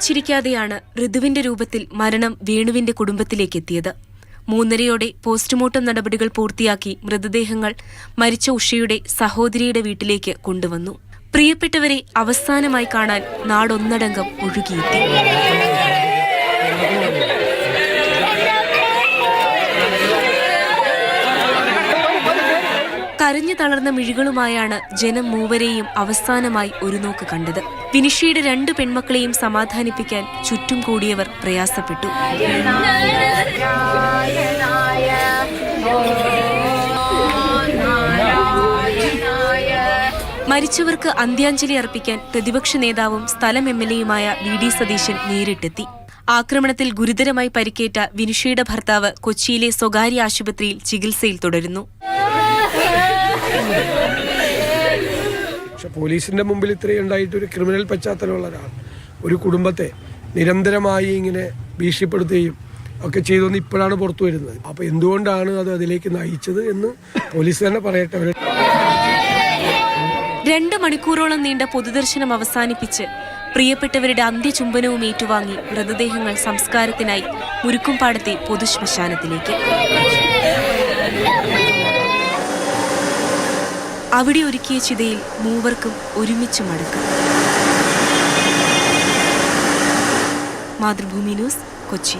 പ്രതീക്ഷിച്ചിരിക്കാതെയാണ് ഋതുവിന്റെ രൂപത്തിൽ മരണം വേണുവിന്റെ കുടുംബത്തിലേക്ക് എത്തിയത്. 3:30 പോസ്റ്റ്മോർട്ടം നടപടികൾ പൂർത്തിയാക്കി മൃതദേഹങ്ങൾ മരിച്ച ഉഷയുടെ സഹോദരിയുടെ വീട്ടിലേക്ക് കൊണ്ടുവന്നു. പ്രിയപ്പെട്ടവരെ അവസാനമായി കാണാൻ നാടൊന്നടങ്കം ഒഴുകിയെത്തി. കരഞ്ഞു തളർന്ന മിഴികളുമായാണ് ജനം മൂവരെയും അവസാനമായി ഒരു നോക്ക് കണ്ടത്. വിനിഷയുടെ 2 പെൺമക്കളെയും സമാധാനിപ്പിക്കാൻ ചുറ്റും കൂടിയവർ പ്രയാസപ്പെട്ടു. മരിച്ചവർക്ക് അന്ത്യാഞ്ജലി അർപ്പിക്കാൻ പ്രതിപക്ഷ നേതാവും സ്ഥലം MLAയുമായ VD സതീശൻ നേരിട്ടെത്തി. ആക്രമണത്തിൽ ഗുരുതരമായി പരിക്കേറ്റ വിനിഷയുടെ ഭർത്താവ് കൊച്ചിയിലെ സ്വകാര്യ ആശുപത്രിയിൽ ചികിത്സയിൽ തുടരുന്നു. പക്ഷെ പോലീസിന്റെ മുമ്പിൽ ഇത്രയും ഉണ്ടായിട്ട് ഒരു ക്രിമിനൽ പശ്ചാത്തലമുള്ള ഒരാൾ ഒരു കുടുംബത്തെ നിരന്തരമായി ഇങ്ങനെ ഭീഷണിപ്പെടുത്തുകയും ഒക്കെ ചെയ്തെന്ന് ഇപ്പോഴാണ് പുറത്തു വരുന്നത്. അപ്പൊ എന്തുകൊണ്ടാണ് അത് അതിലേക്ക് നയിച്ചത് എന്ന് പോലീസ് തന്നെ പറയട്ടെ. 2 മണിക്കൂറോളം നീണ്ട പൊതുദർശനം അവസാനിപ്പിച്ച് പ്രിയപ്പെട്ടവരുടെ അന്ത്യചുംബനവും ഏറ്റുവാങ്ങി മൃതദേഹങ്ങൾ സംസ്കാരത്തിനായി മുരുക്കുംപാടത്തെ പൊതുശ്മശാനത്തിലേക്ക്. അവിടെ ഒരുക്കിയ ചിതയിൽ മൂവർക്കും ഒരുമിച്ച് മടക്കം. മാതൃഭൂമി ന്യൂസ്, കൊച്ചി.